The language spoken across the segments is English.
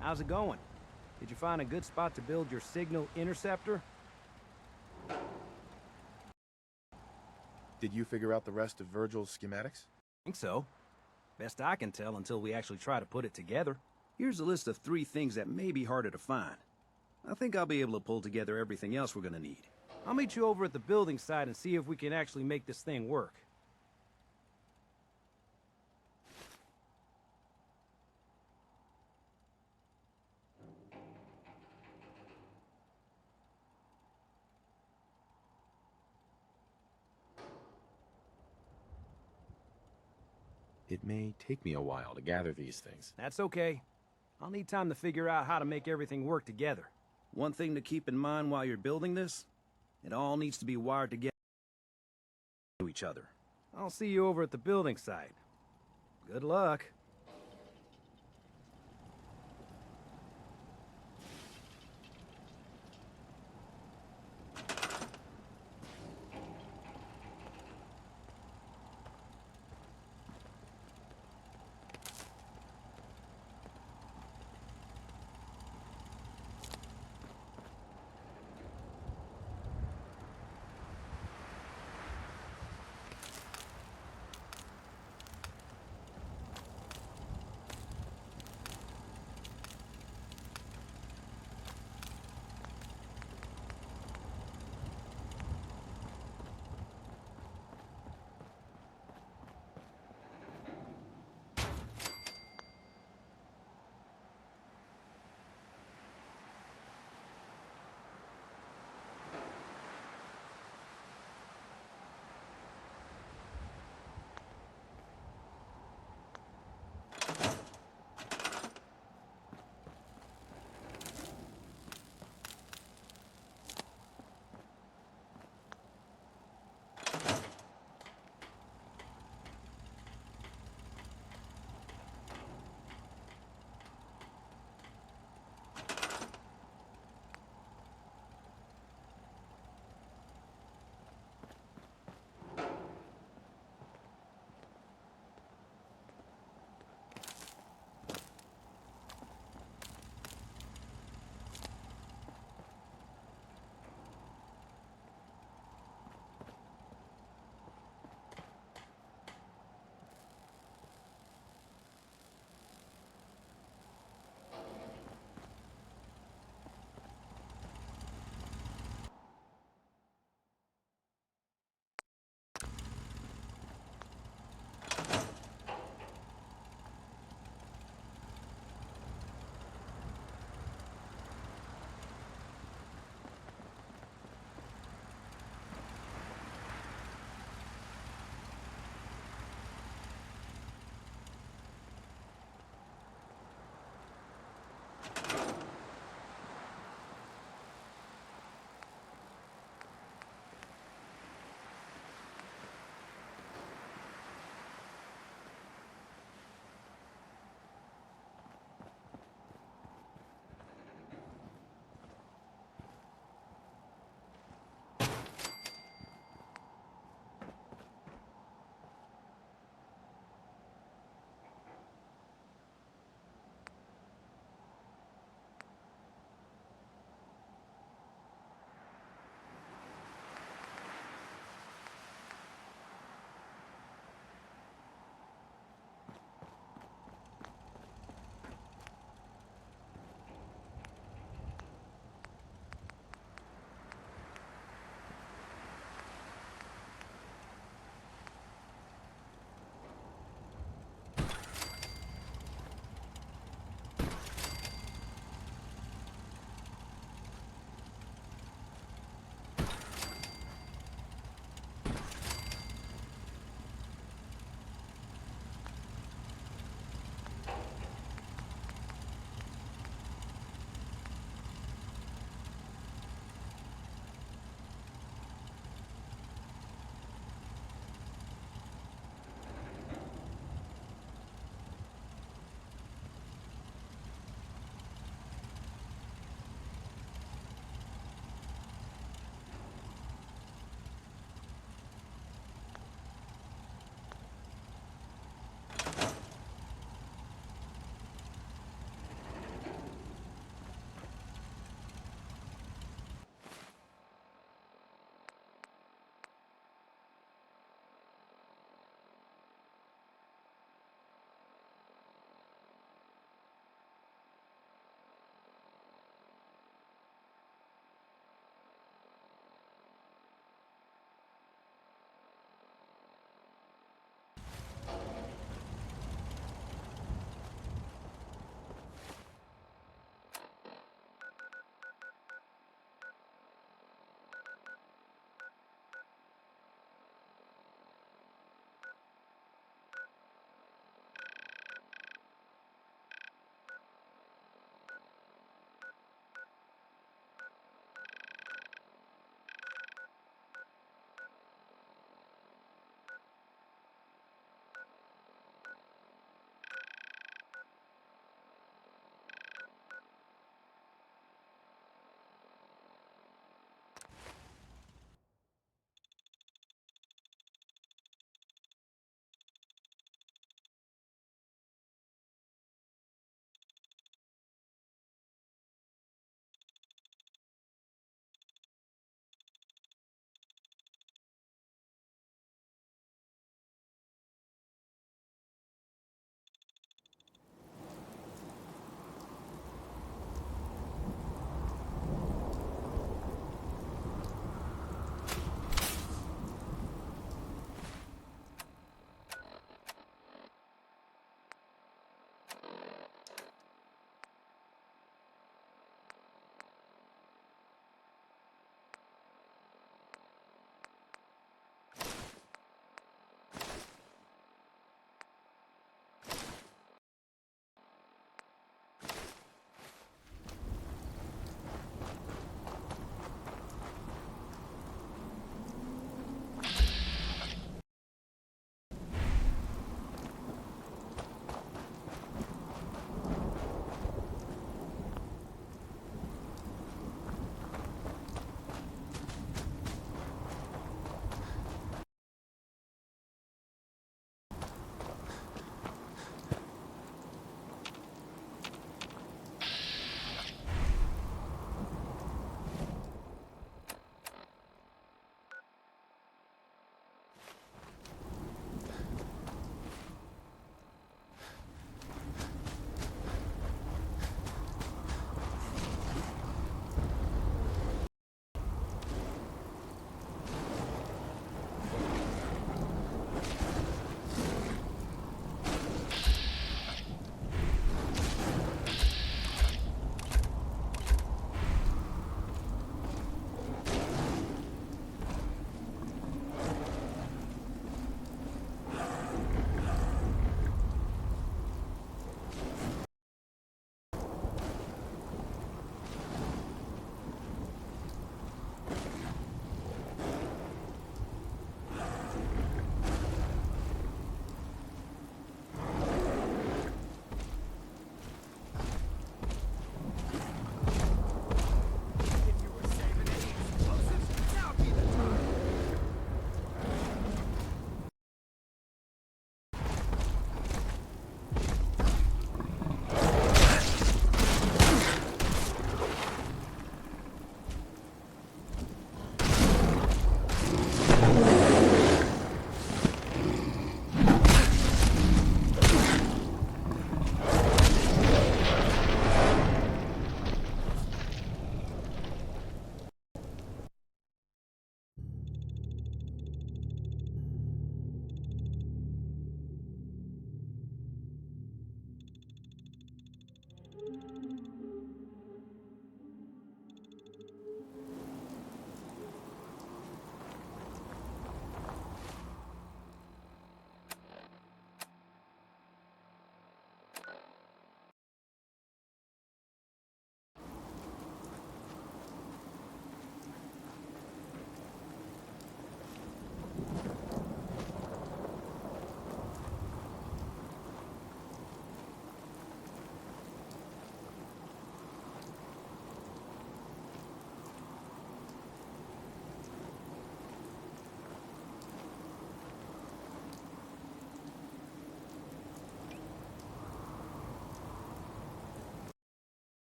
How's it going? Did you find a good spot to build your signal interceptor? Did you figure out the rest of Virgil's schematics? I think so. Best I can tell until we actually try to put it together. Here's a list of 3 things that may be harder to find. I think I'll be able to pull together everything else we're gonna need. I'll meet you over at the building site and see if we can actually make this thing work. It may take me a while to gather these things. That's okay. I'll need time to figure out how to make everything work together. One thing to keep in mind while you're building this, it all needs to be wired together to each other. I'll see you over at the building site. Good luck.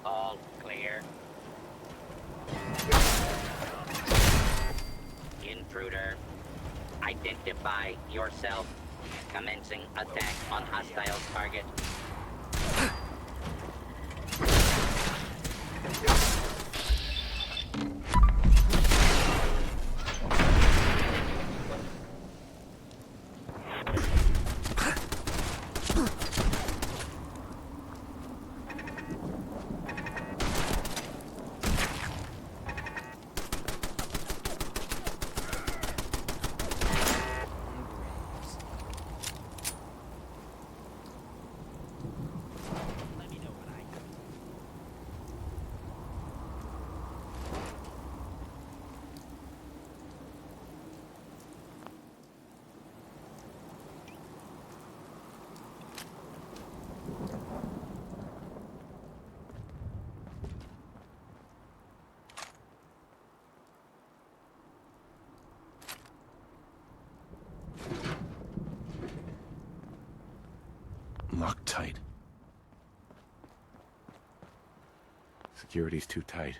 All clear. Intruder. Identify yourself. Commencing attack on hostile target. Locked tight. Security's too tight.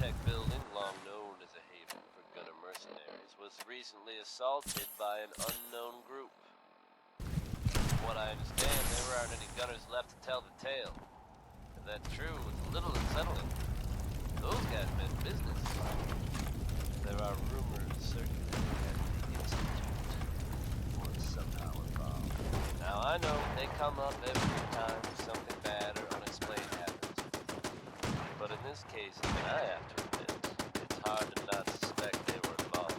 high-tech building, long known as a haven for gunner mercenaries, was recently assaulted by an unknown group. From what I understand, there aren't any gunners left to tell the tale. If that's true, it's a little unsettling. Those guys meant business. There are rumors circulating that the Institute was somehow involved. Now, I know they come up every time something bad or unexplained happens. But in this case, even I have to admit, it's hard to not suspect they were involved.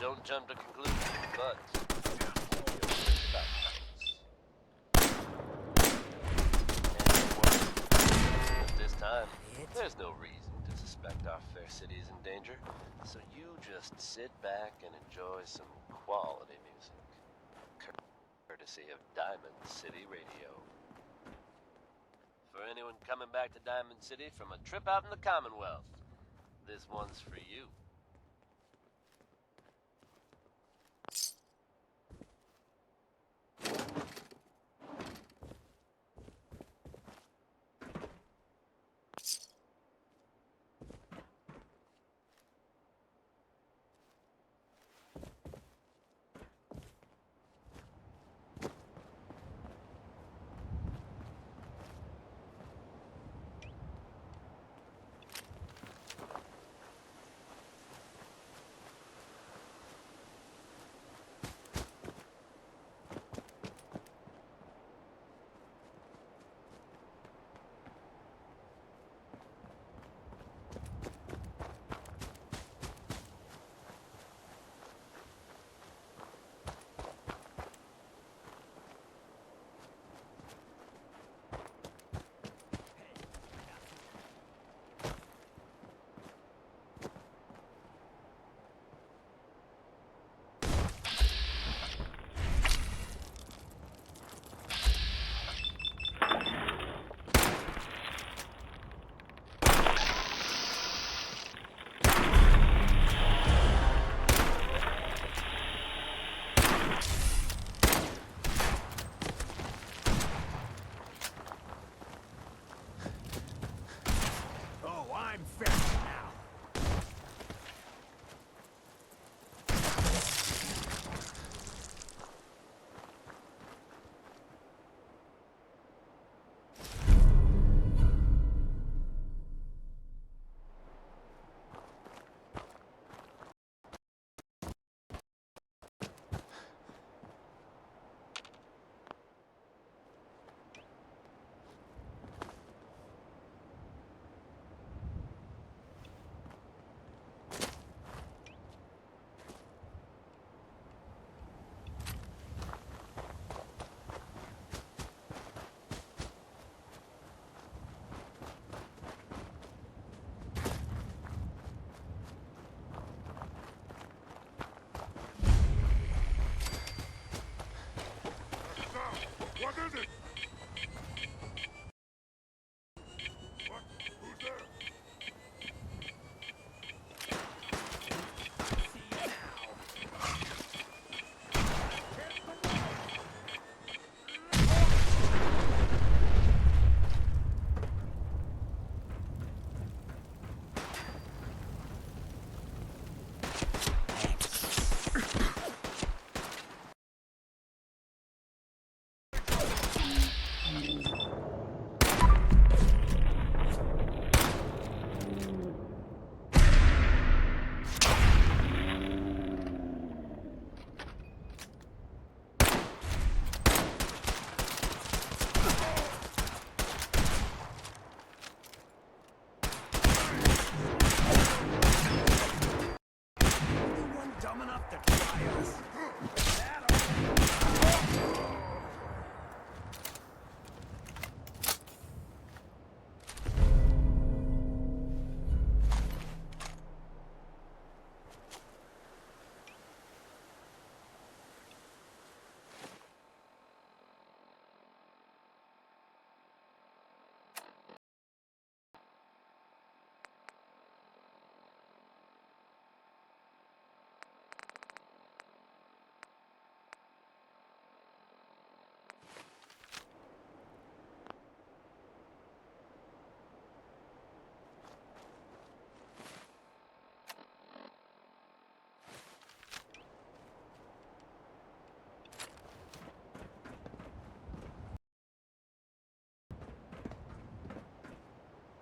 Don't jump to conclusions, but you'll think about things. And don't worry. At this time, there's no reason to suspect our fair city is in danger. So you just sit back and enjoy some quality music. Courtesy of Diamond City Radio. For anyone coming back to Diamond City from a trip out in the Commonwealth, this one's for you.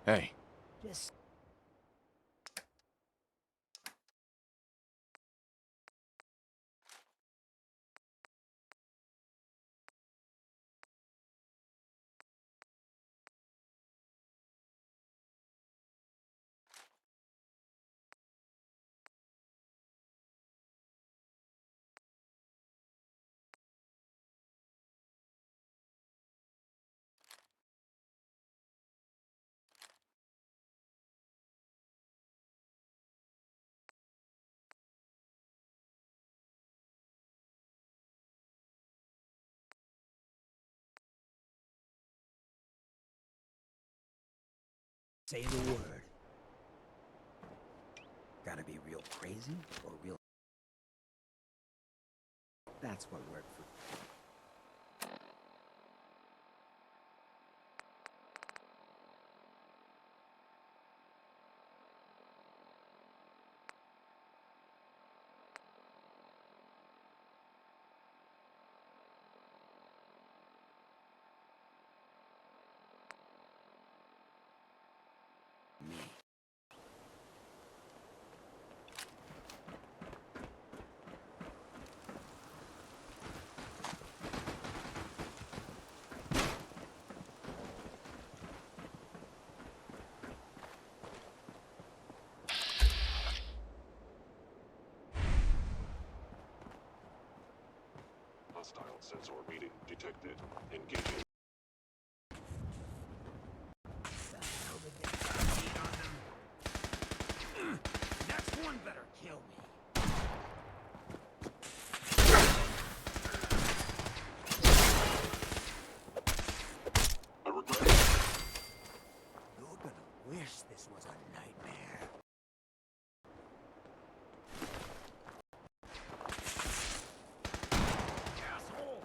Hey, Just... Say the word. Gotta be real crazy or real... That's what worked for... me. Hostile sensor reading detected. Engaging. Next one better kill me. I regret. You're gonna wish this was a nightmare. Asshole!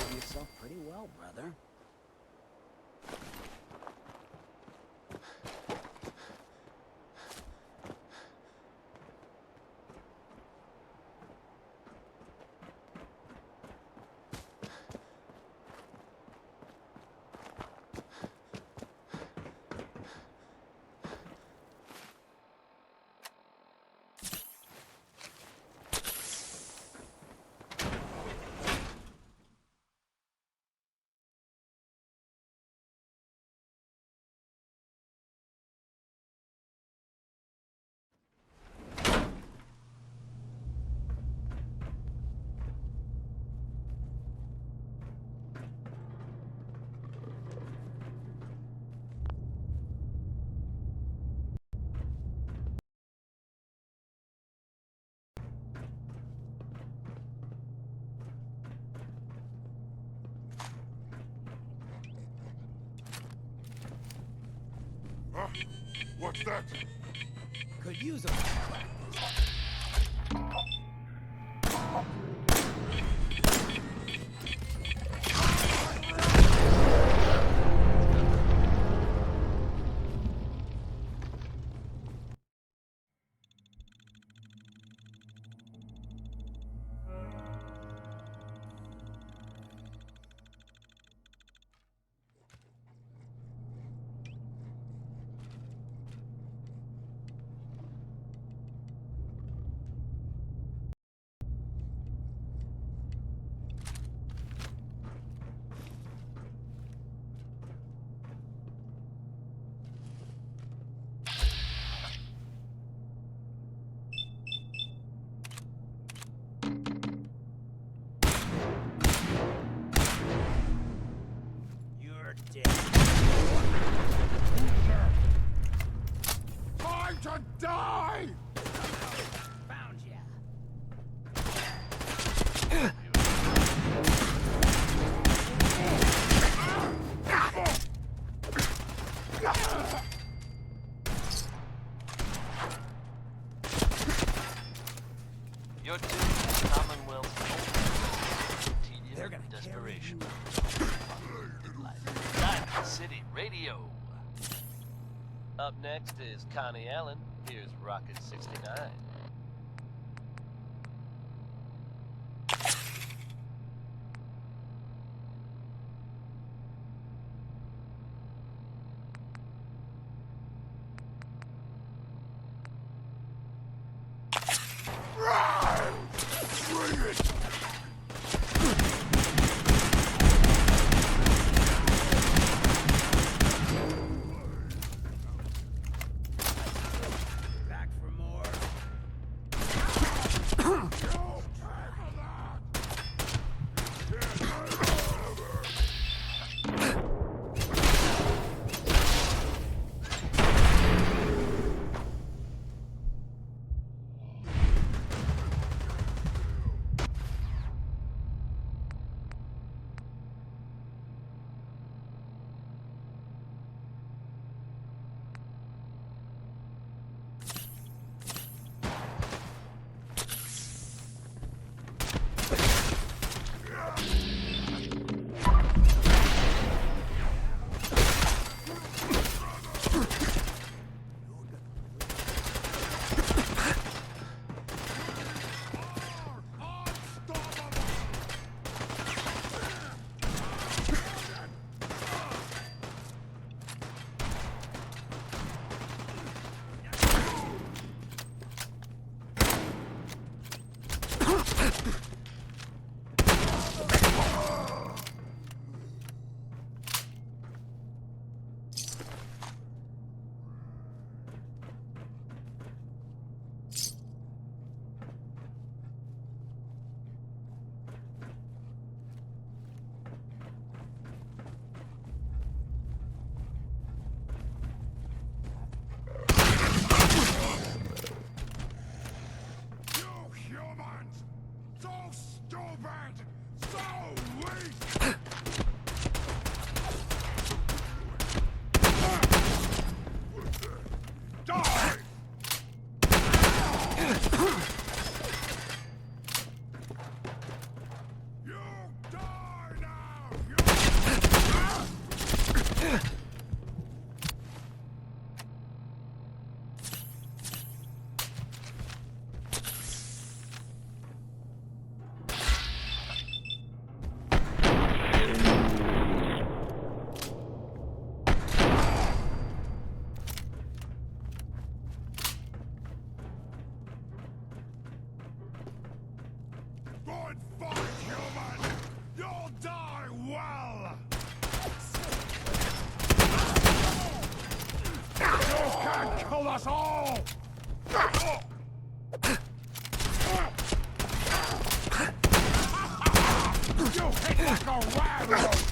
Did yourself pretty well, brother. Huh? What's that? Could use a practice. You're dead. Time to die! Found ya. You're due to the Commonwealth They're gonna desperation. Diamond City Radio. Up next is Connie Allen. Here's Rocket 69. So stupid! So weak! Die! You die now! Good fight, human! You'll die well! You can't kill us all! You hit like a rabbit!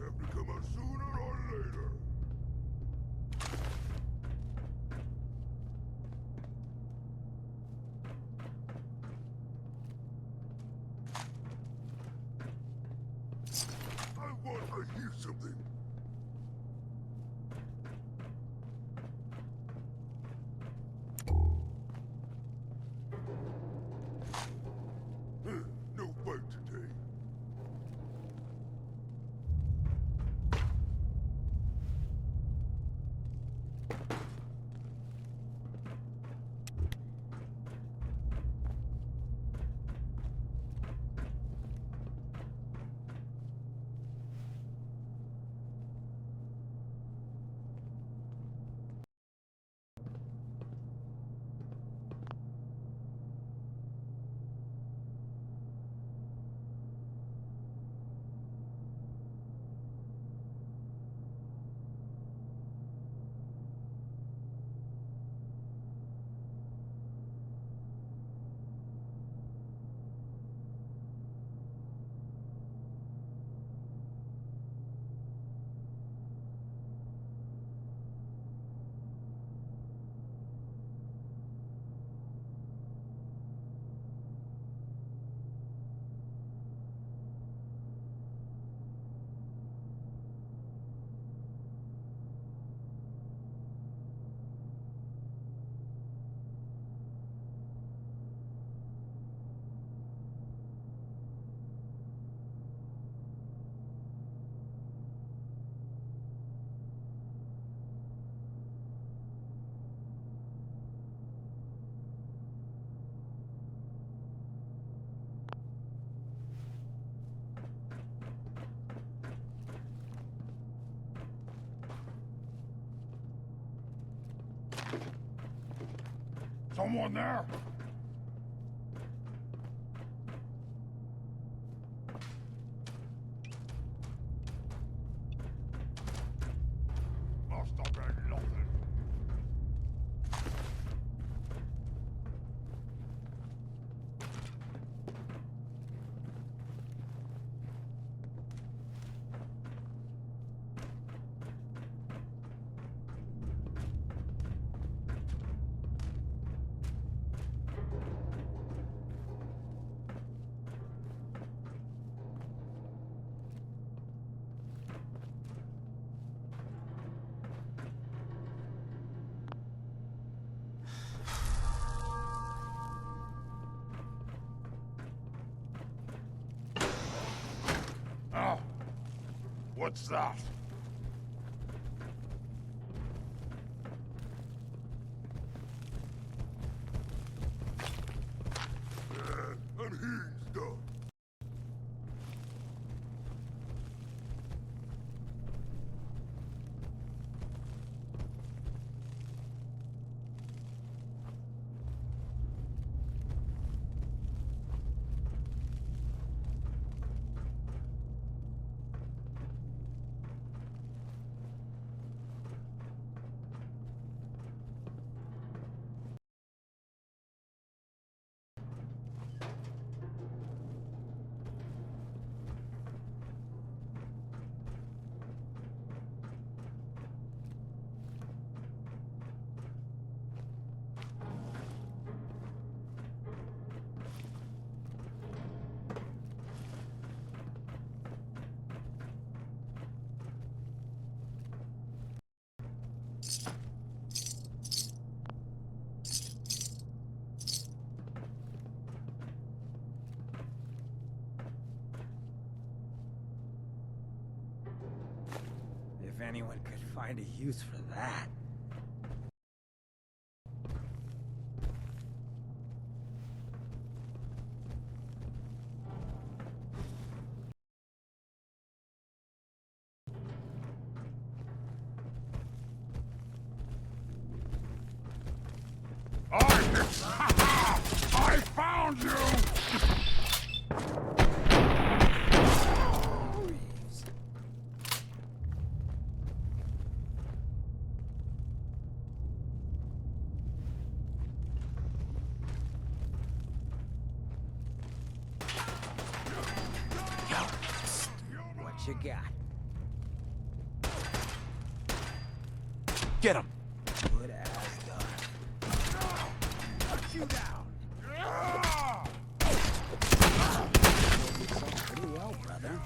Have to come out sooner or later. I want to hear something. No fight today. Someone there? Must have been nothing. What's that? anyone could find a use for that. I found you! What you got? Get him! Good as done. Cut you down. Pretty well, brother.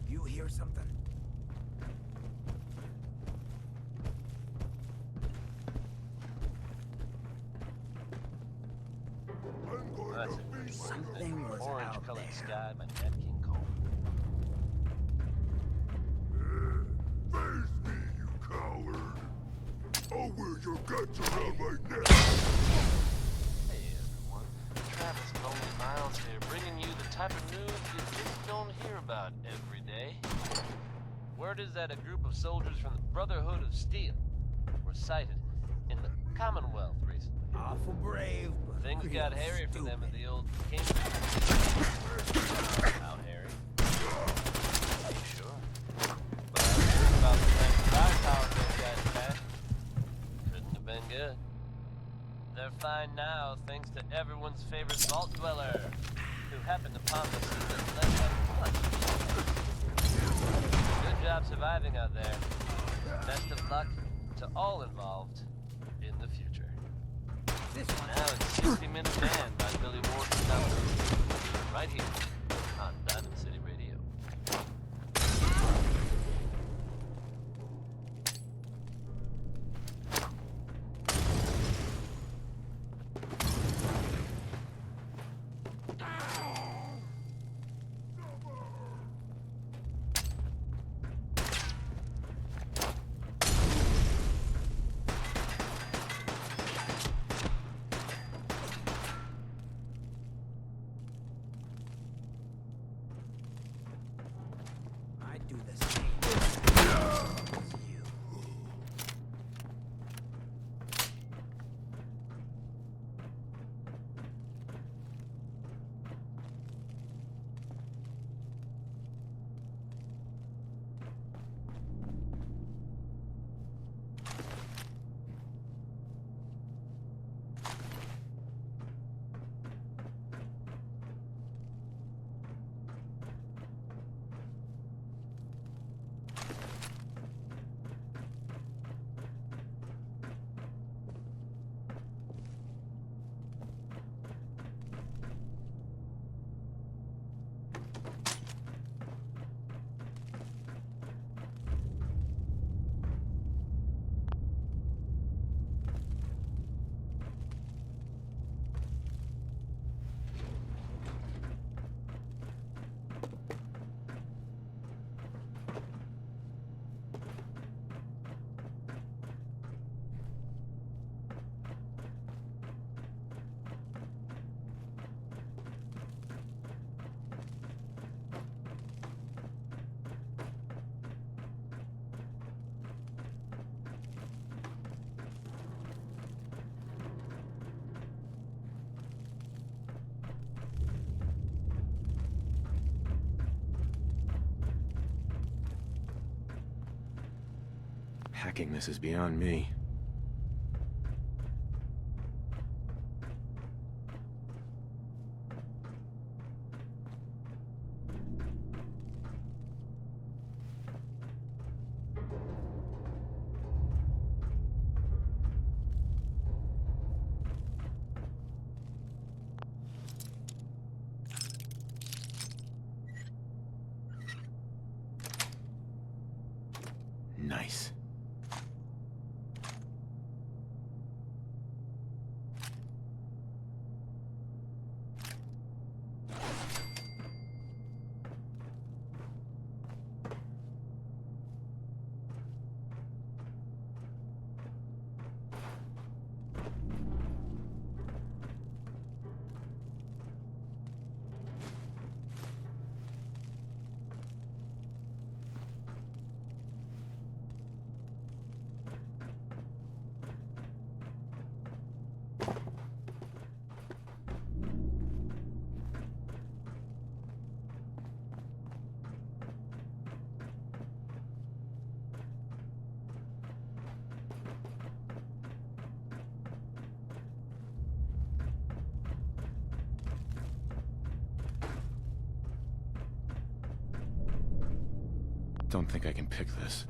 You hear something? I'm going That's to a be Something was out orange-colored there. sky by Nat King Cole. Face me, you coward! I'll wear your guts around my neck! Hey everyone, Travis Lonely Miles here, bringing you the type of news you just don't hear about every day. Word is that a group of soldiers from the Brotherhood of Steel were sighted in the Commonwealth recently. Awful brave, but Things real got hairy for them at stupid. the old King. How hairy? Are you sure? But I heard about the kind of firepower those guys had. Couldn't have been good. They're fine now, thanks to everyone's favorite vault dweller, who happened upon the scene and led by punch. Good job surviving out there. Best of luck to all involved in the future. This one. Now it's 60 Minute Man by Billy Ward Stumpf, right here on Diamond City Radio. I'd do the same as you. Hacking this is beyond me. Don't think I can pick this.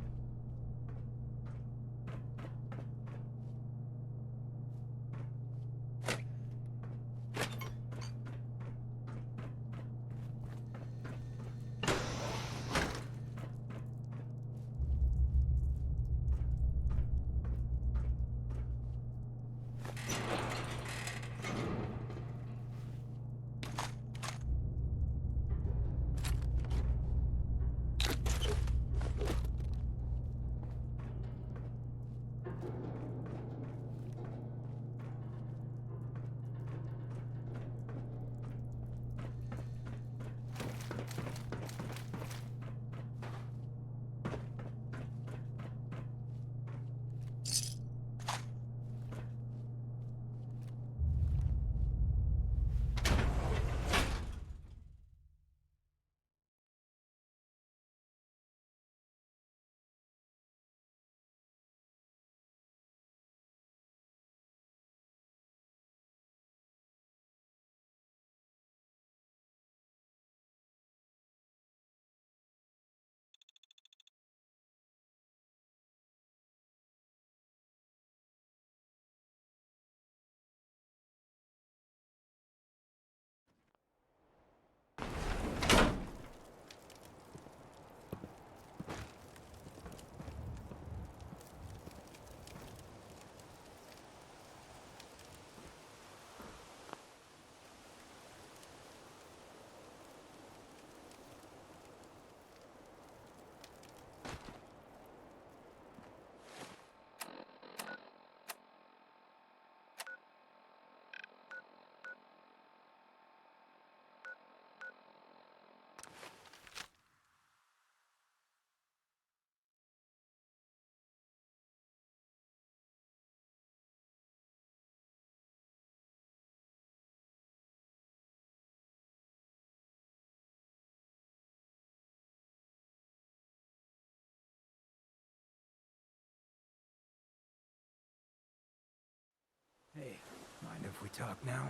Hey, mind if we talk now?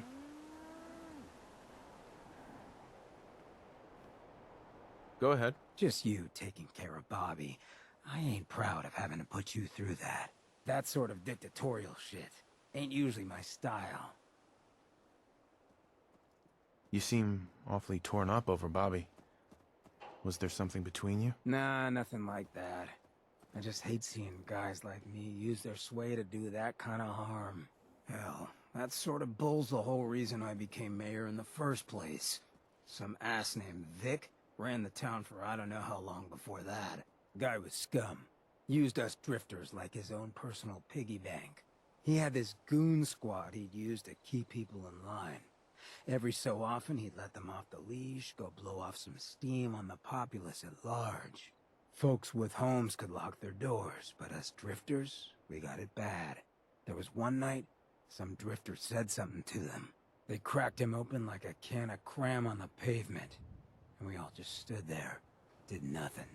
Go ahead. Just you taking care of Bobby. I ain't proud of having to put you through that. That sort of dictatorial shit ain't usually my style. You seem awfully torn up over Bobby. Was there something between you? Nah, nothing like that. I just hate seeing guys like me use their sway to do that kind of harm. Hell, that sort of bull's the whole reason I became mayor in the first place. Some ass named Vic ran the town for I don't know how long before that. Guy was scum. Used us drifters like his own personal piggy bank. He had this goon squad he'd use to keep people in line. Every so often he'd let them off the leash, go blow off some steam on the populace at large. Folks with homes could lock their doors, but us drifters, we got it bad. There was one night, some drifter said something to them. They cracked him open like a can of cram on the pavement. And we all just stood there, did nothing.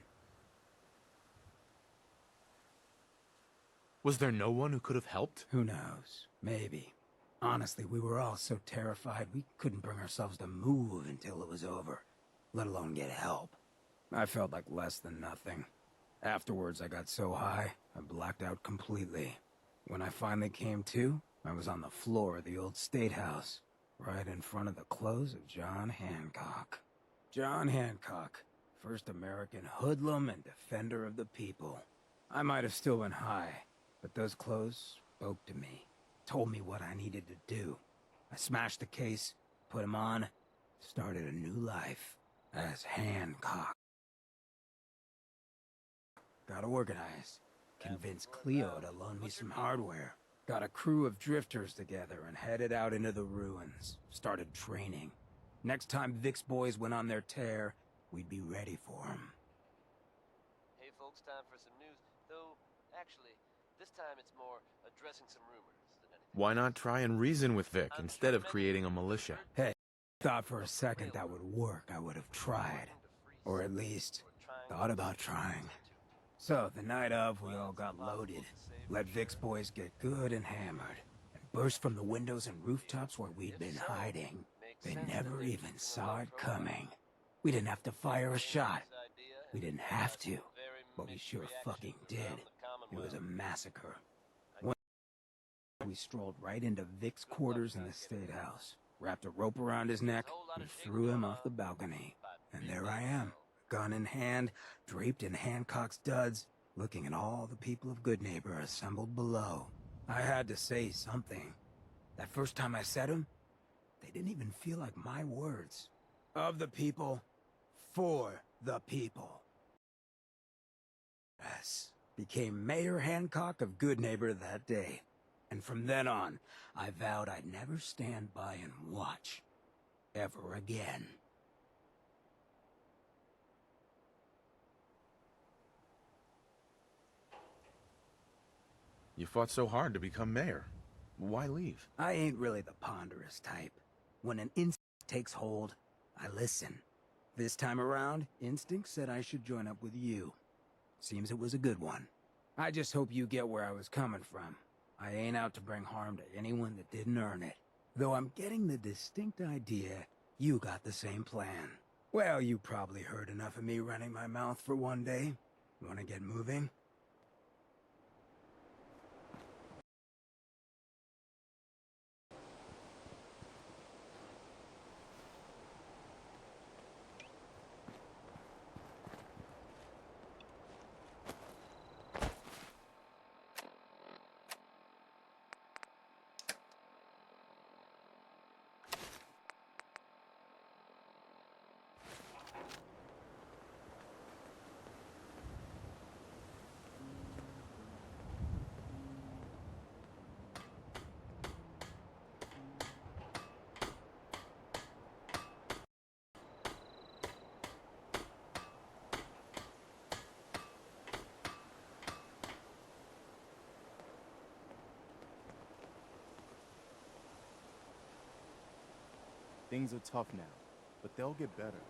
Was there no one who could have helped? Who knows? Maybe. Honestly, we were all so terrified we couldn't bring ourselves to move until it was over, let alone get help. I felt like less than nothing. Afterwards, I got so high, I blacked out completely. When I finally came to, I was on the floor of the old state house, right in front of the clothes of John Hancock. John Hancock, first American hoodlum and defender of the people. I might have still been high, but those clothes spoke to me, told me what I needed to do. I smashed the case, put him on, started a new life as Hancock. Got organized, convinced Cleo to loan me some hardware. Got a crew of drifters together and headed out into the ruins. Started training. Next time Vic's boys went on their tear, we'd be ready for them. Hey folks, time for some news. Though, actually, this time it's more addressing some rumors than anything. Why not try and reason with Vic instead of creating a militia? Hey, thought for a second that would work. I would have tried. Or at least, thought about trying. So, the night of, we all got loaded. Let Vic's boys get good and hammered. And burst from the windows and rooftops where we'd been hiding. They never even saw it coming. We didn't have to fire a shot. We didn't have to. but we mixed sure reactions fucking did. around the It was a Commonwealth. massacre. We strolled right into Vic's quarters in the State House, wrapped a rope around his neck, and threw him off the balcony. And there I am, gun in hand, draped in Hancock's duds, looking at all the people of Good Neighbor assembled below. I had to say something. That first time I said them, they didn't even feel like my words. Of the people, for the people. Yes, became Mayor Hancock of Good Neighbor that day. And from then on, I vowed I'd never stand by and watch. Ever again. You fought so hard to become mayor. Why leave? I ain't really the ponderous type. When an instinct takes hold, I listen. This time around, instinct said I should join up with you. Seems it was a good one. I just hope you get where I was coming from. I ain't out to bring harm to anyone that didn't earn it. Though I'm getting the distinct idea you got the same plan. Well, you probably heard enough of me running my mouth for one day. Wanna get moving? Things are tough now, but they'll get better.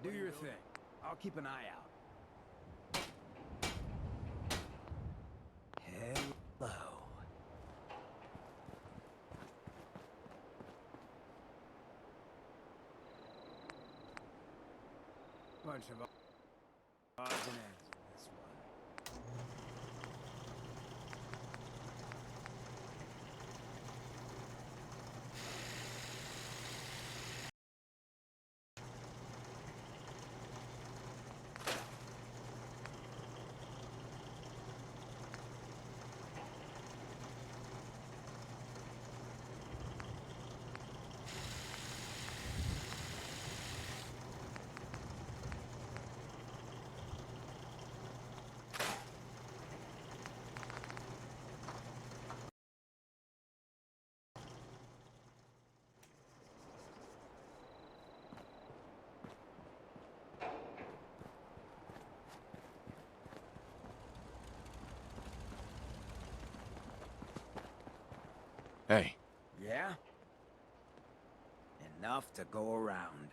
Do your thing. I'll keep an eye out. Hello. Bunch of odds and ends in this one. Hey, Yeah? Enough to go around.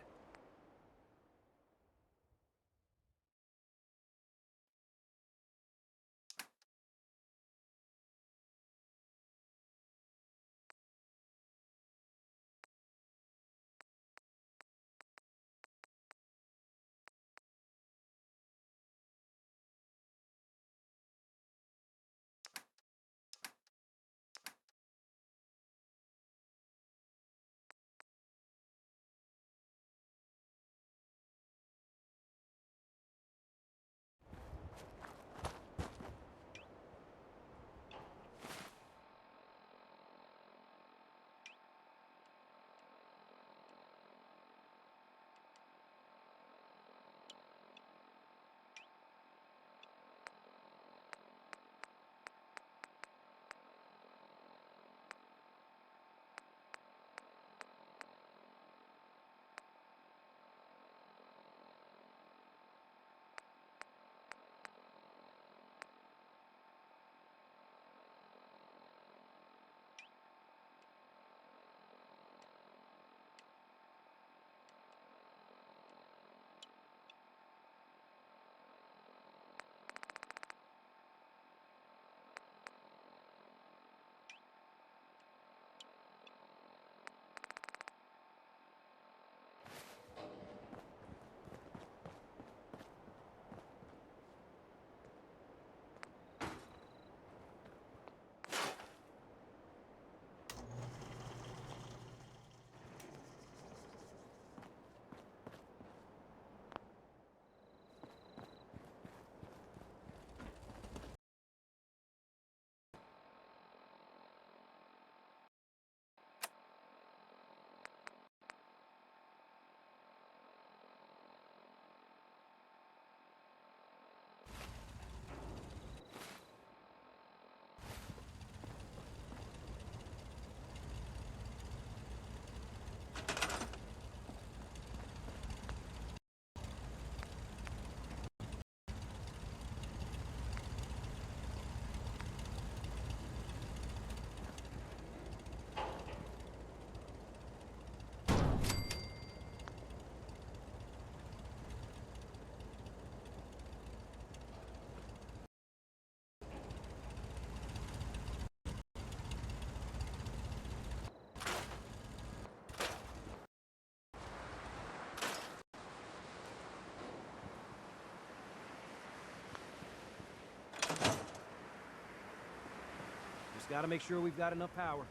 Just gotta make sure we've got enough power.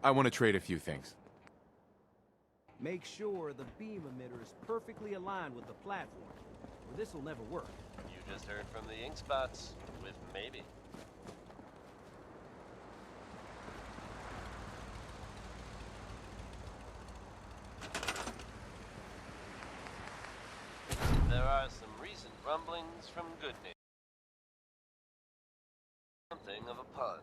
I want to trade a few things. Make sure the beam emitter is perfectly aligned with the platform, or this will never work. You just heard from the ink spots with maybe. There are some recent rumblings from good news. Something of a pun.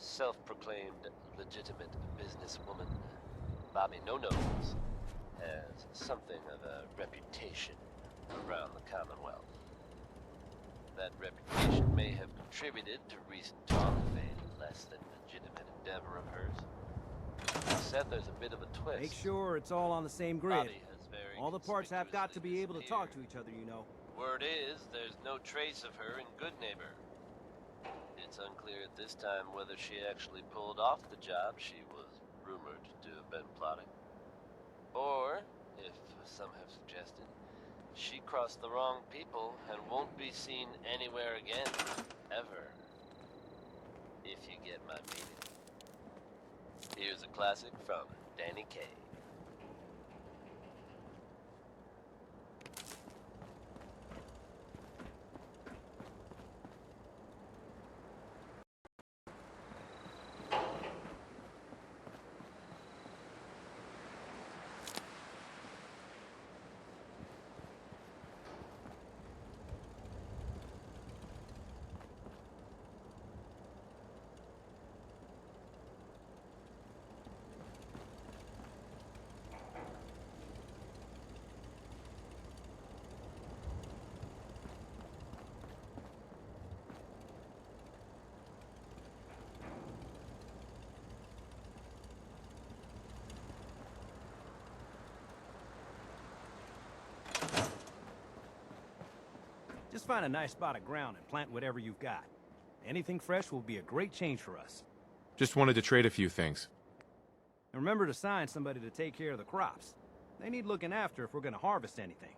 Self-proclaimed legitimate businesswoman, Bobby No-Nose, has something of a reputation around the Commonwealth. That reputation may have contributed to recent talk of a less than legitimate endeavor of hers. Said there's a bit of a twist. Make sure it's all on the same grid. Bobby has very All the parts have got to be able to talk to conspicuously each other, you know. Word is, there's no trace of her in Good Neighbor. It's unclear at this time whether she actually pulled off the job she was rumored to have been plotting. Or, if some have suggested, she crossed the wrong people and won't be seen anywhere again, ever. If you get my meaning. Here's a classic from Danny Kaye. Just find a nice spot of ground and plant whatever you've got. Anything fresh will be a great change for us. Just wanted to trade a few things. And remember to assign somebody to take care of the crops. They need looking after if we're gonna harvest anything.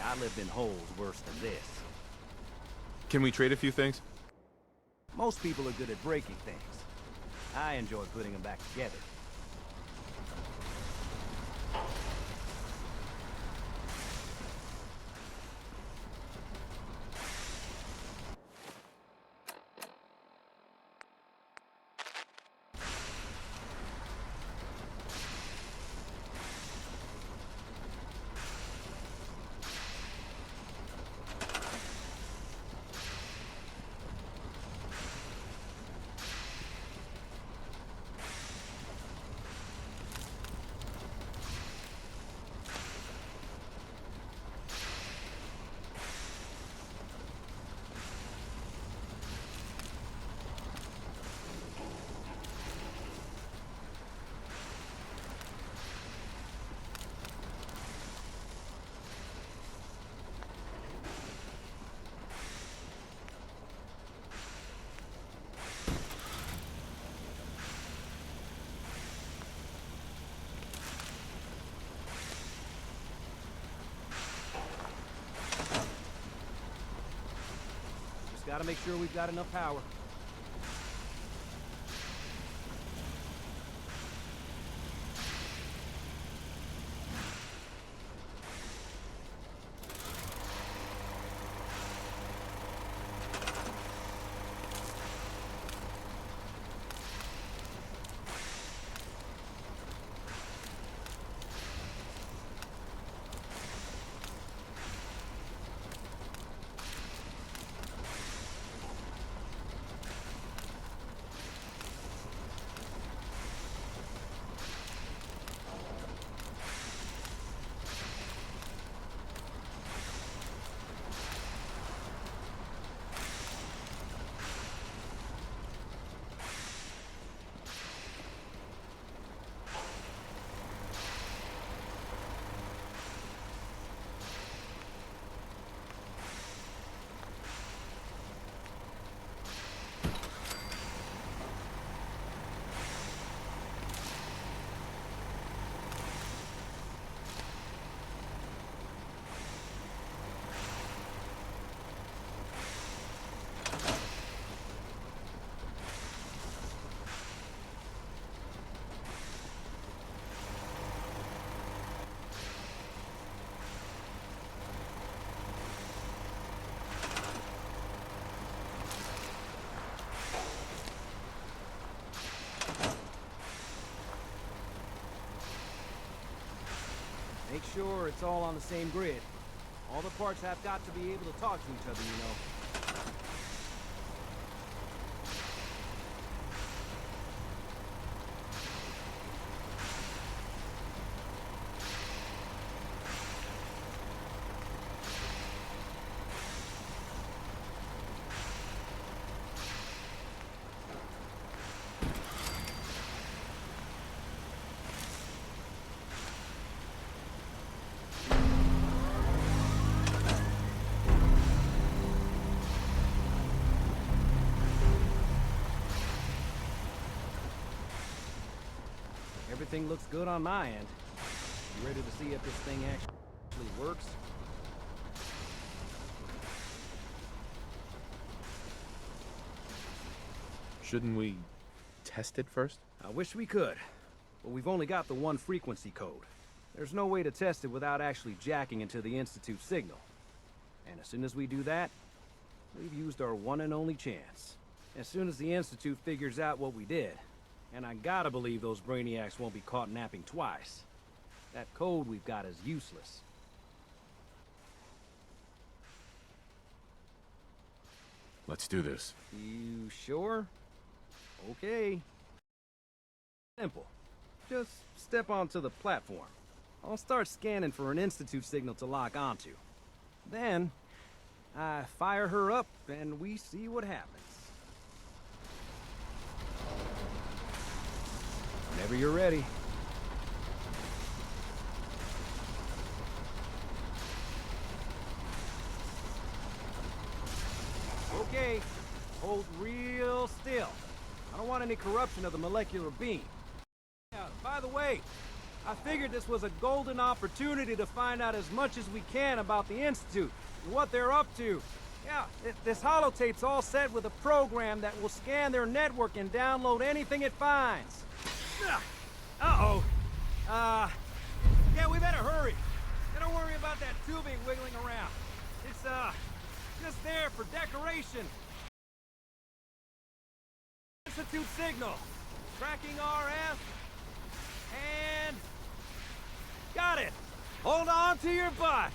I lived in holes worse than this. Can we trade a few things? Most people are good at breaking things. I enjoy putting them back together. Just gotta make sure we've got enough power. Make sure it's all on the same grid. All the parts have got to be able to talk to each other, you know. Everything looks good on my end. You ready to see if this thing actually works? Shouldn't we test it first? I wish we could, but we've only got the one frequency code. There's no way to test it without actually jacking into the Institute signal. And as soon as we do that, we've used our one and only chance. As soon as the Institute figures out what we did, and I gotta believe those brainiacs won't be caught napping twice, that code we've got is useless. Let's do this. You sure? Okay. Simple. Just step onto the platform. I'll start scanning for an Institute signal to lock onto. Then, I fire her up and we see what happens. Whenever you're ready. Okay, hold real still. I don't want any corruption of the molecular beam. By the way, I figured this was a golden opportunity to find out as much as we can about the Institute and what they're up to. Yeah, this holotape's all set with a program that will scan their network and download anything it finds. Uh-oh. Yeah, we better hurry. Don't worry about that tubing wiggling around. It's, just there for decoration. Institute signal. Tracking RF. And... got it! Hold on to your butt!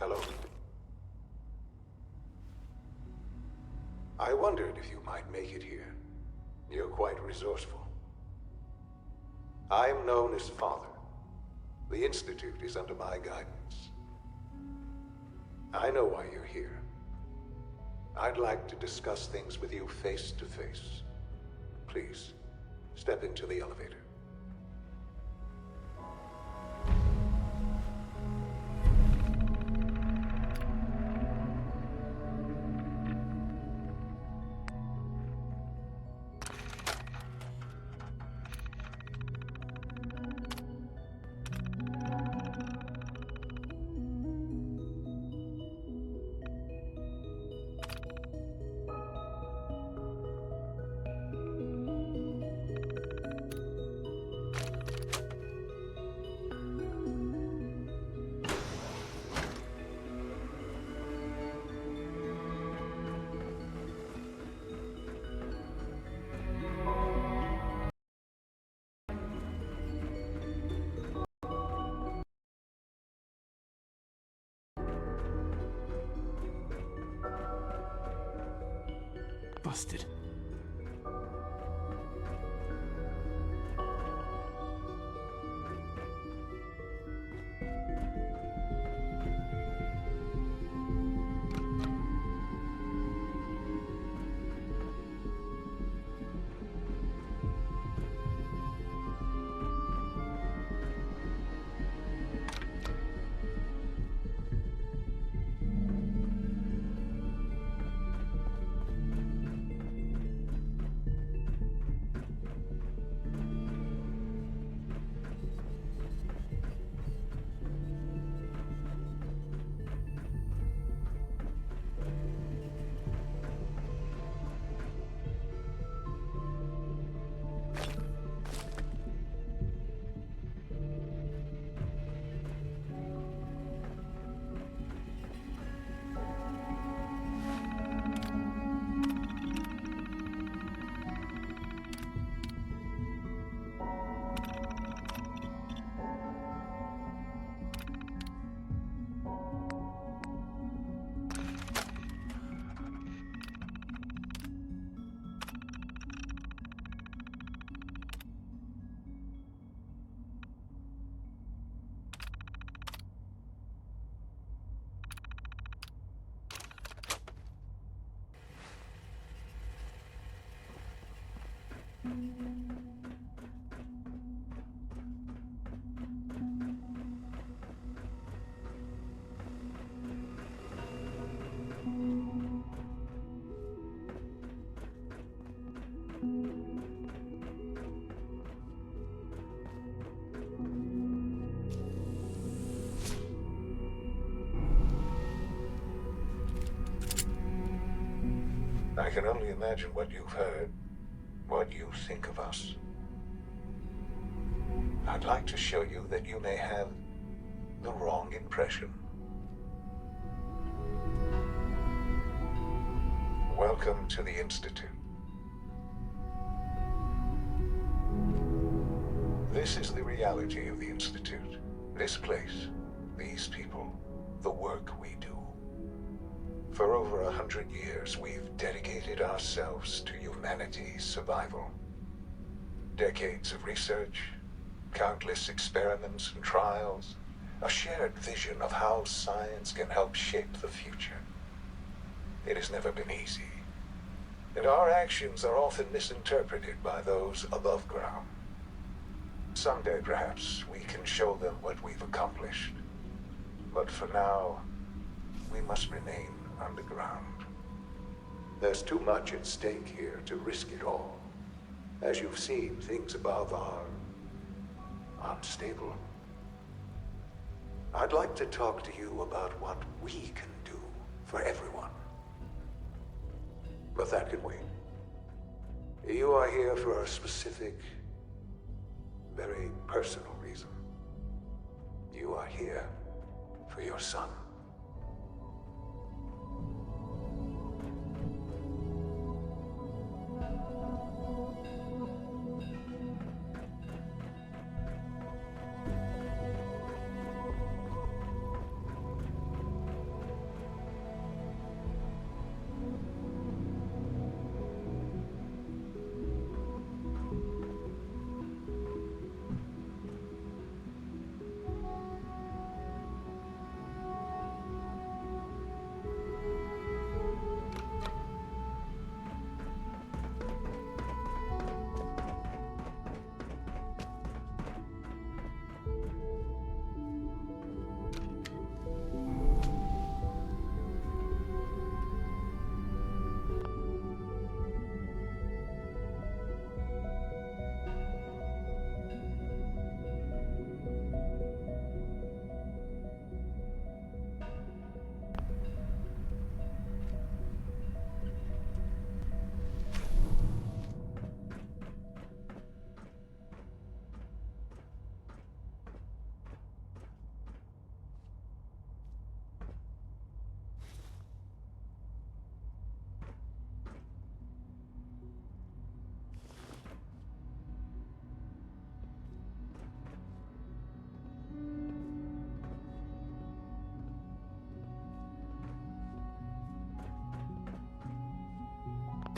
Hello. I wondered if you might make it here. You're quite resourceful. I'm known as Father. The Institute is under my guidance. I know why you're here. I'd like to discuss things with you face to face. Please, step into the elevator. busted. I can only imagine what you've heard, what you think of us. I'd like to show you that you may have the wrong impression. Welcome to the Institute. This is the reality of the Institute. This place, these people, the work we do. For over 100 years, we've dedicated ourselves to humanity's survival. Decades of research, countless experiments and trials, a shared vision of how science can help shape the future. It has never been easy, and our actions are often misinterpreted by those above ground. Someday, perhaps, we can show them what we've accomplished. But for now, we must remain underground. There's too much at stake here to risk it all. As you've seen, things above are unstable. I'd like to talk to you about what we can do for everyone. But that can wait. You are here for a specific, very personal reason. You are here for your son.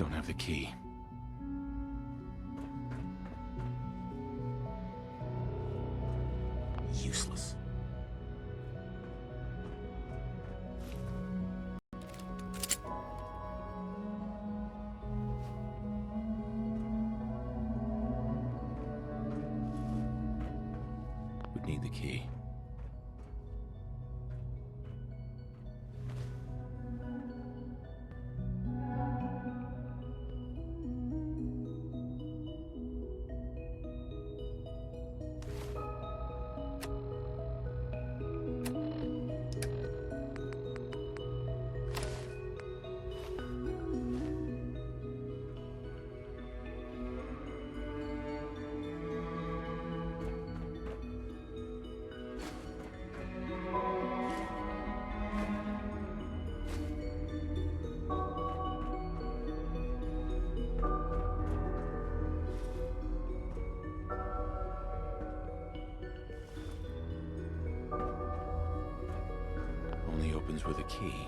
don't have the key. Useless. Would need the key. Only opens with a key.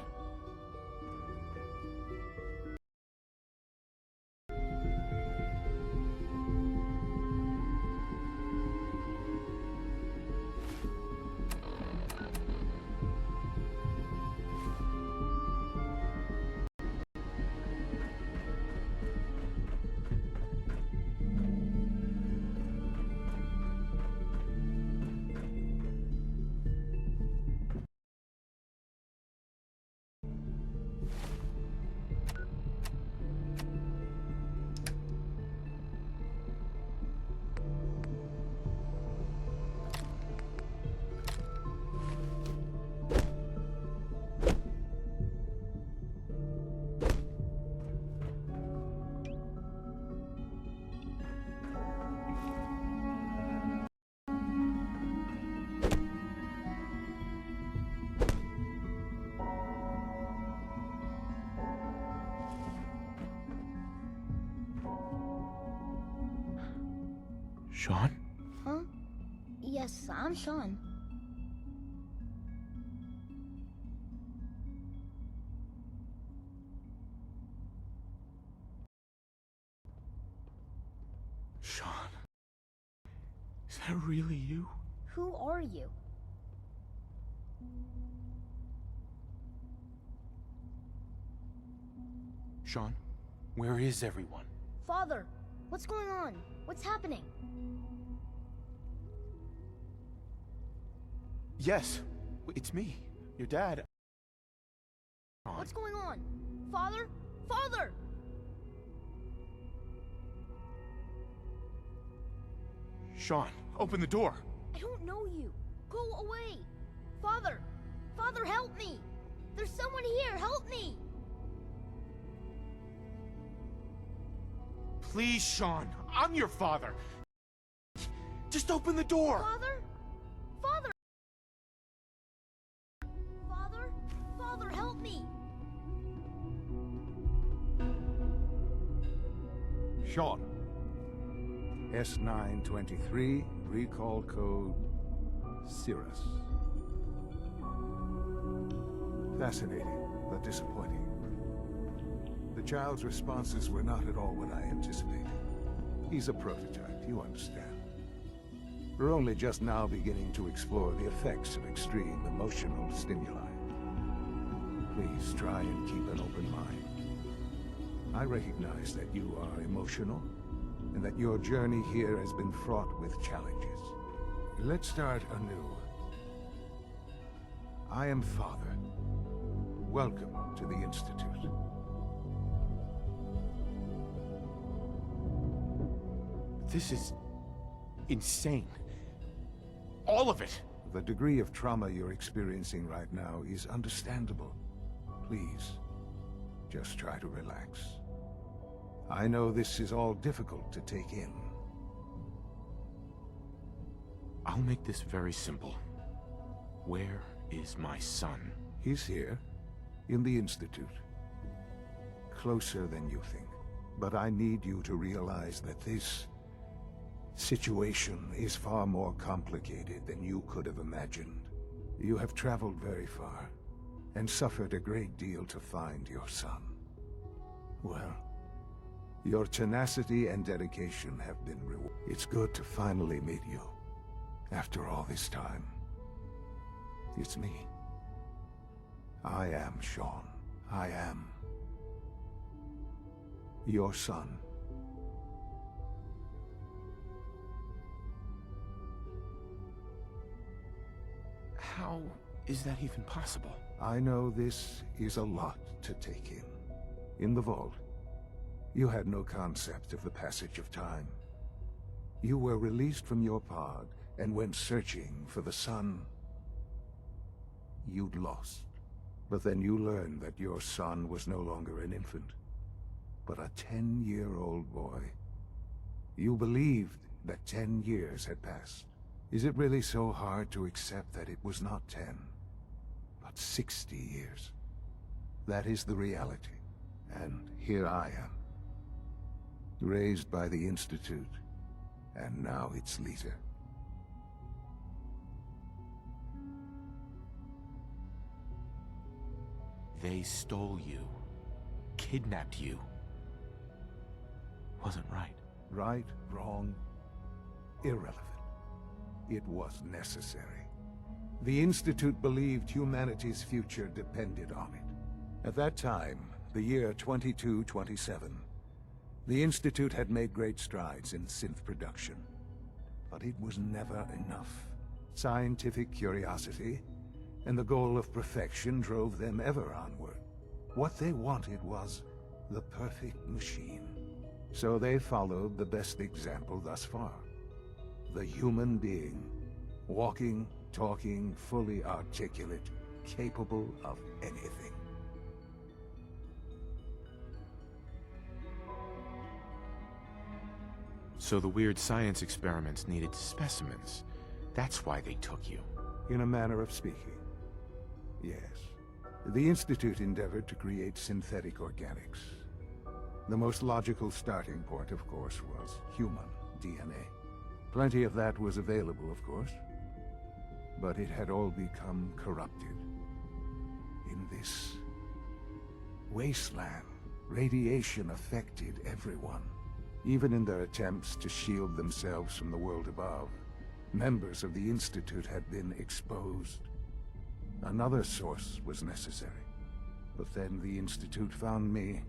Sean? Huh? Yes, I'm Sean. Sean? Is that really you? Who are you? Sean? Where is everyone? Father, what's going on? What's happening? Yes, it's me, your dad. What's going on? Father? Father! Sean, open the door. I don't know you. Go away. Father! Father, help me! There's someone here, help me! Please, Sean, I'm your father. Just open the door. Father? Father! Father? Father, help me! Sean. S923, recall code Cirrus. Fascinating, but disappointing. The child's responses were not at all what I anticipated. He's a prototype, you understand. We're only just now beginning to explore the effects of extreme emotional stimuli. Please try and keep an open mind. I recognize that you are emotional, and that your journey here has been fraught with challenges. Let's start anew. I am Father. Welcome to the Institute. This is insane. All of it. The degree of trauma you're experiencing right now is understandable. Please, just try to relax. I know this is all difficult to take in. I'll make this very simple. Where is my son? He's here, in the Institute. Closer than you think. But I need you to realize that this situation is far more complicated than you could have imagined. You have traveled very far, and suffered a great deal to find your son. Well, Your tenacity and dedication have been rewarded. It's good to finally meet you. After all this time. It's me. I am Sean. I am your son. How is that even possible? I know this is a lot to take in. In the vault, you had no concept of the passage of time. You were released from your pod and went searching for the son you'd lost. But then you learned that your son was no longer an infant, but a 10-year-old boy. You believed that 10 years had passed. Is it really so hard to accept that it was not 10, but 60 years? That is the reality, and here I am. Raised by the Institute, and now its leader. They stole you. Kidnapped you. Wasn't right. Right, wrong, irrelevant. It was necessary. The Institute believed humanity's future depended on it. At that time, the year 2227, the Institute had made great strides in synth production. But it was never enough. Scientific curiosity and the goal of perfection drove them ever onward. What they wanted was the perfect machine. So they followed the best example thus far. The human being. Walking, talking, fully articulate, capable of anything. So the weird science experiments needed specimens. That's why they took you. In a manner of speaking. Yes. The Institute endeavored to create synthetic organics. The most logical starting point, of course, was human DNA. Plenty of that was available, of course. But it had all become corrupted. In this wasteland, radiation affected everyone. Even in their attempts to shield themselves from the world above, members of the Institute had been exposed. Another source was necessary. But then the Institute found me,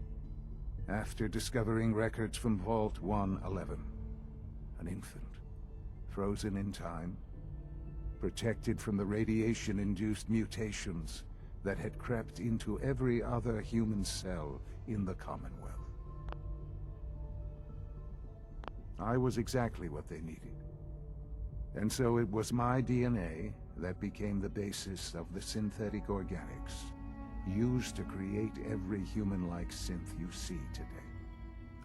after discovering records from Vault 111. An infant, frozen in time, protected from the radiation-induced mutations that had crept into every other human cell in the Commonwealth. I was exactly what they needed. And so it was my DNA that became the basis of the synthetic organics, used to create every human-like synth you see today.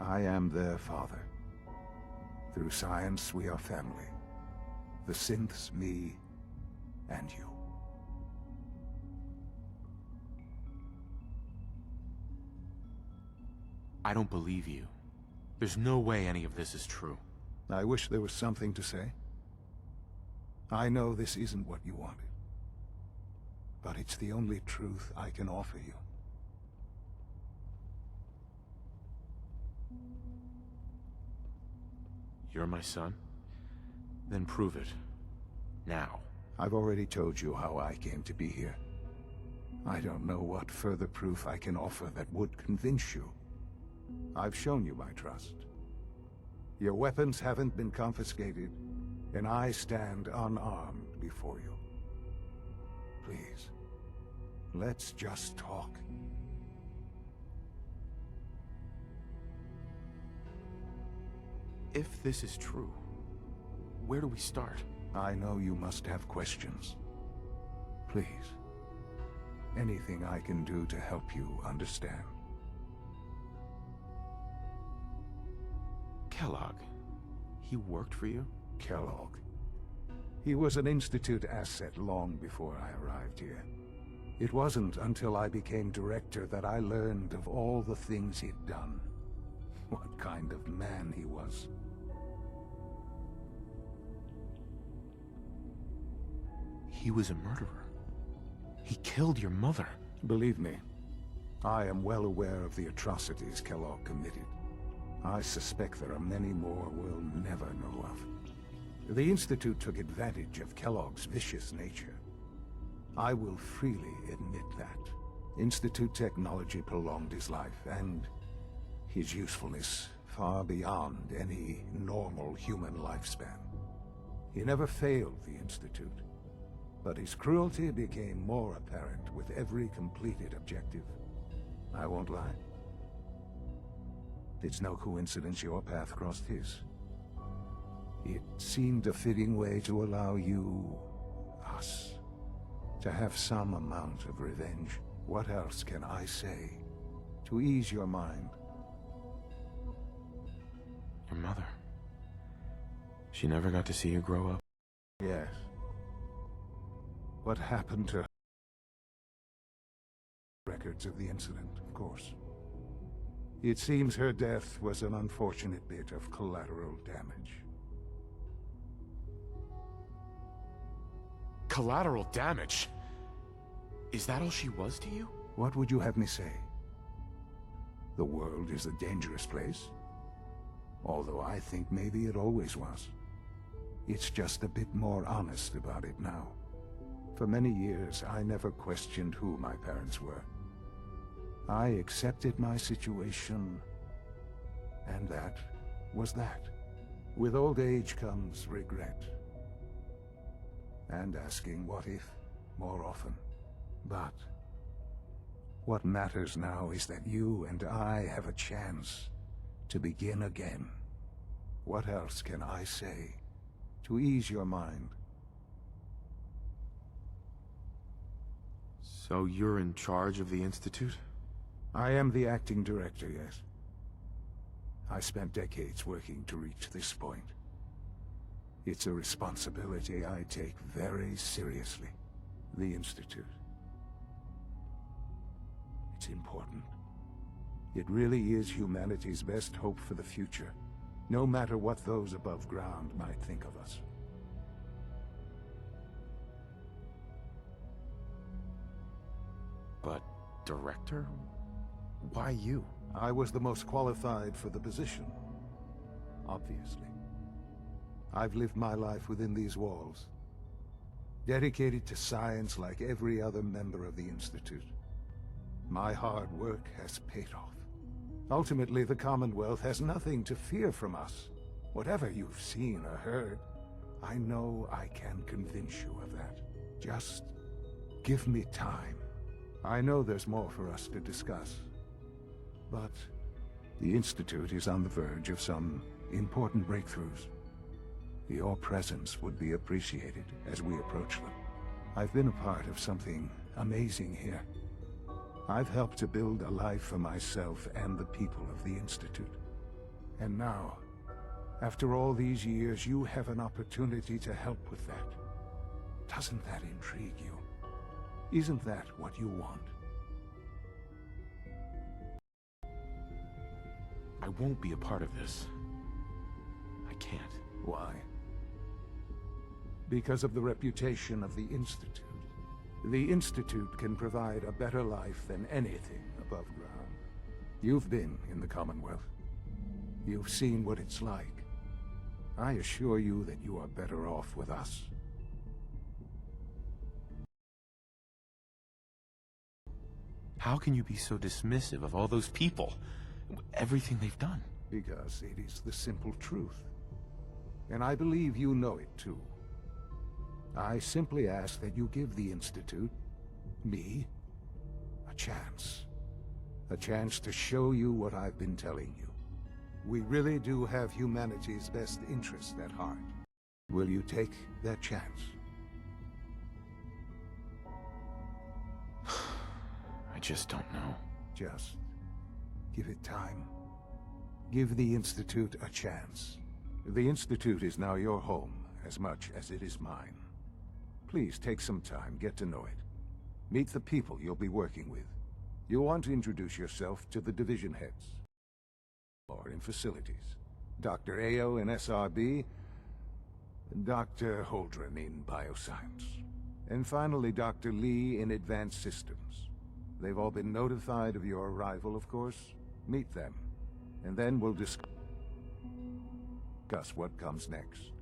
I am their father. Through science, we are family. The synths, me, and you. I don't believe you. There's no way any of this is true. I wish there was something to say. I know this isn't what you wanted. But it's the only truth I can offer you. You're my son? Then prove it. Now. I've already told you how I came to be here. I don't know what further proof I can offer that would convince you. I've shown you my trust. Your weapons haven't been confiscated, and I stand unarmed before you. Please, let's just talk. If this is true, where do we start? I know you must have questions. Please, anything I can do to help you understand. Kellogg. He worked for you? Kellogg. He was an Institute asset long before I arrived here. It wasn't until I became director that I learned of all the things he'd done. What kind of man he was. He was a murderer. He killed your mother. Believe me, I am well aware of the atrocities Kellogg committed. I suspect there are many more we'll never know of. The Institute took advantage of Kellogg's vicious nature. I will freely admit that. Institute technology prolonged his life, and his usefulness far beyond any normal human lifespan. He never failed the Institute, but his cruelty became more apparent with every completed objective. I won't lie. It's no coincidence your path crossed his. It seemed a fitting way to allow you, us, to have some amount of revenge. What else can I say to ease your mind? Your mother. She never got to see you grow up. Yes. What happened to her? Records of the incident, of course. It seems her death was an unfortunate bit of collateral damage. Collateral damage? Is that all she was to you? What would you have me say? The world is a dangerous place. Although I think maybe it always was. It's just a bit more honest about it now. For many years, I never questioned who my parents were. I accepted my situation, and that was that. With old age comes regret. And asking what if more often. But what matters now is that you and I have a chance to begin again. What else can I say to ease your mind? So you're in charge of the Institute? I am the acting director, yes. I spent decades working to reach this point. It's a responsibility I take very seriously. The Institute. It's important. It really is humanity's best hope for the future, no matter what those above ground might think of us. But, director? Why you? I was the most qualified for the position, obviously. I've lived my life within these walls, dedicated to science like every other member of the Institute. My hard work has paid off. Ultimately, the Commonwealth has nothing to fear from us. Whatever you've seen or heard, I know I can convince you of that. Just give me time. I know there's more for us to discuss. But the Institute is on the verge of some important breakthroughs. Your presence would be appreciated as we approach them. I've been a part of something amazing here. I've helped to build a life for myself and the people of the Institute. And now, after all these years, you have an opportunity to help with that. Doesn't that intrigue you? Isn't that what you want? I won't be a part of this. I can't. Why? Because of the reputation of the Institute. The Institute can provide a better life than anything above ground. You've been in the Commonwealth. You've seen what it's like. I assure you that you are better off with us. How can you be so dismissive of all those people? Everything they've done? Because it is the simple truth. And I believe you know it too. I simply ask that you give the Institute, me, a chance. A chance to show you what I've been telling you. We really do have humanity's best interest at heart. Will you take that chance? I just don't know. Just give it time. Give the Institute a chance. The Institute is now your home as much as it is mine. Please take some time, get to know it. Meet the people you'll be working with. You'll want to introduce yourself to the division heads. Or in facilities. Dr. Ayo in SRB, Dr. Holdren in Bioscience. And finally, Dr. Lee in Advanced Systems. They've all been notified of your arrival, of course. Meet them. and then we'll discuss what comes next.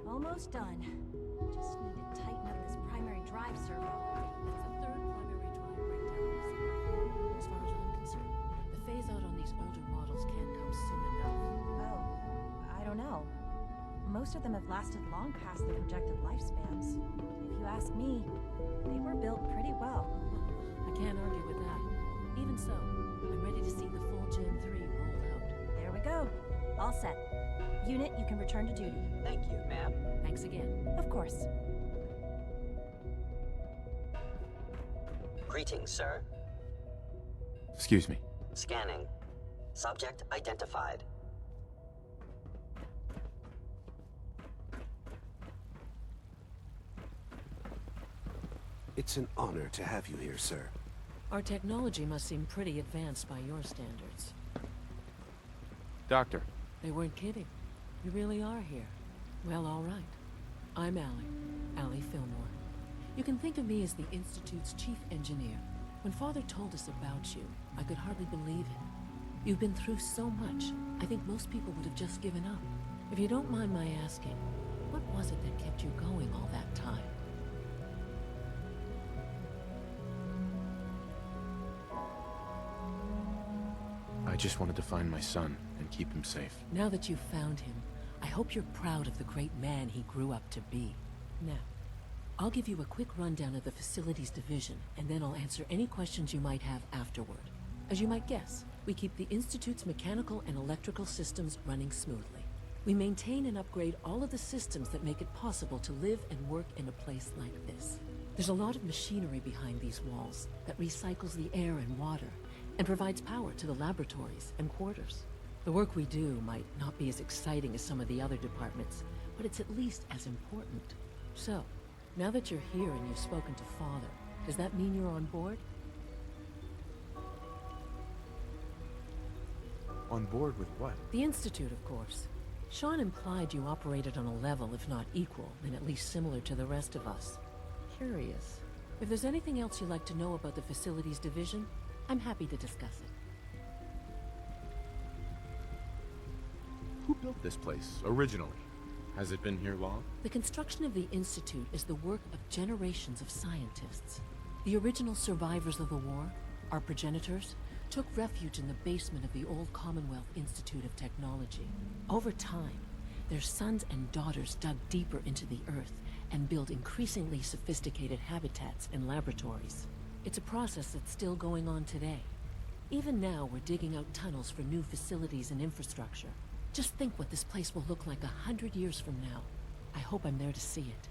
Almost done. Just need to tighten up this primary drive servo. That's the third primary drive breakdown recently. As far as I'm concerned, the phase-out on these older models can't come soon enough. Oh, I don't know. Most of them have lasted long past their projected lifespans. If you ask me, they were built pretty well. I can't argue with that. Even so, I'm ready to see the full Gen 3 rolled out. There we go. All set. Unit, you can return to duty. Thank you, ma'am. Thanks again. Of course. Greetings, sir. Excuse me. Scanning. Subject identified. It's an honor to have you here, sir. Our technology must seem pretty advanced by your standards. Doctor. They weren't kidding. You really are here. Well, all right. I'm Allie Fillmore. You can think of me as the Institute's chief engineer. When Father told us about you, I could hardly believe it. You've been through so much, I think most people would have just given up. If you don't mind my asking, what was it that kept you going all that time? I just wanted to find my son and keep him safe. Now that you've found him, I hope you're proud of the great man he grew up to be. Now, I'll give you a quick rundown of the Facilities Division, and then I'll answer any questions you might have afterward. As you might guess, we keep the Institute's mechanical and electrical systems running smoothly. We maintain and upgrade all of the systems that make it possible to live and work in a place like this. There's a lot of machinery behind these walls that recycles the air and water, and provides power to the laboratories and quarters. The work we do might not be as exciting as some of the other departments, but it's at least as important. So, now that you're here and you've spoken to Father, does that mean you're on board? On board with what? The Institute, of course. Sean implied you operated on a level, if not equal, then at least similar to the rest of us. Curious. If there's anything else you'd like to know about the Facilities Division, I'm happy to discuss it. Who built this place, originally? Has it been here long? The construction of the Institute is the work of generations of scientists. The original survivors of the war, our progenitors, took refuge in the basement of the old Commonwealth Institute of Technology. Over time, their sons and daughters dug deeper into the earth and build increasingly sophisticated habitats and laboratories. It's a process that's still going on today. Even now, we're digging out tunnels for new facilities and infrastructure. Just think what this place will look like 100 years from now. I hope I'm there to see it.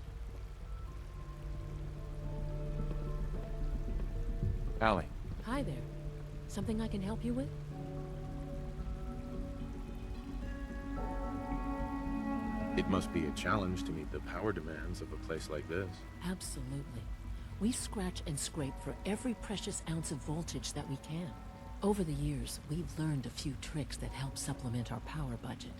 Allie. Hi there. Something I can help you with? It must be a challenge to meet the power demands of a place like this. Absolutely. We scratch and scrape for every precious ounce of voltage that we can. Over the years, we've learned a few tricks that help supplement our power budget.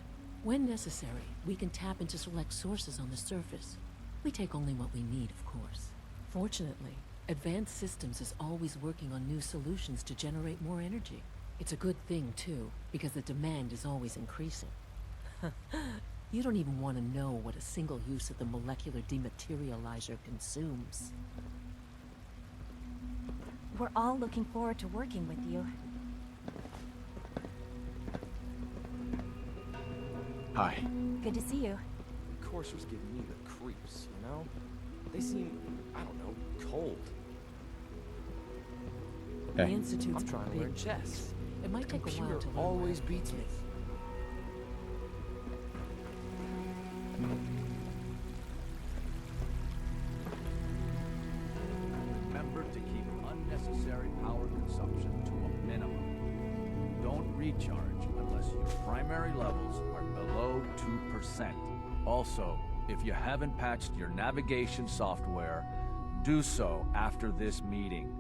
When necessary, we can tap into select sources on the surface. We take only what we need, of course. Fortunately, Advanced Systems is always working on new solutions to generate more energy. It's a good thing, too, because the demand is always increasing. You don't even want to know what a single use of the molecular dematerializer consumes. We're all looking forward to working with you. Hi. Good to see you. The coursers give me the creeps, you know? They seem, I don't know, cold. The Institute's I'm trying to learn chess. It might take a while Computer to learn. always beats me. Remember to keep unnecessary power consumption to a minimum. Don't recharge unless your primary levels are below 2%. Also, if you haven't patched your navigation software, do so after this meeting.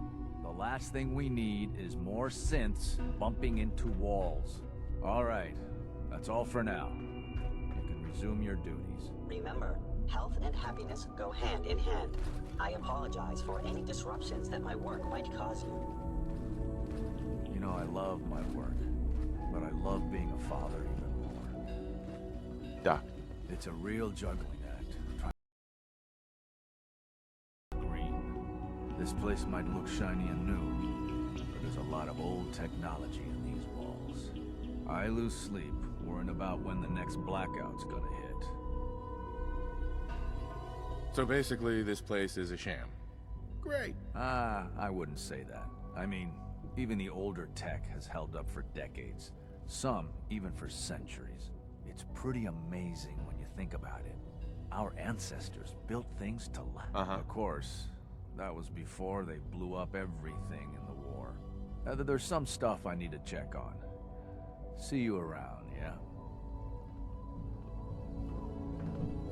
The last thing we need is more synths bumping into walls. All right, that's all for now. You can resume your duties. Remember, health and happiness go hand in hand. I apologize for any disruptions that my work might cause you. You know, I love my work, but I love being a father even more. Doc. It's a real juggling act. Green. This place might look shiny and new, but there's a lot of old technology in these walls. I lose sleep worrying about when the next blackout's gonna hit. So basically, this place is a sham. Great. I wouldn't say that. I mean, even the older tech has held up for decades. Some, even for centuries. It's pretty amazing when you think about it. Our ancestors built things to last. Of course, that was before they blew up everything in the war. There's some stuff I need to check on. See you around, yeah?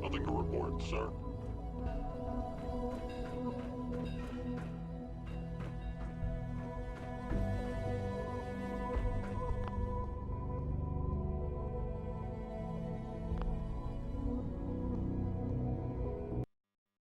Nothing to report, sir.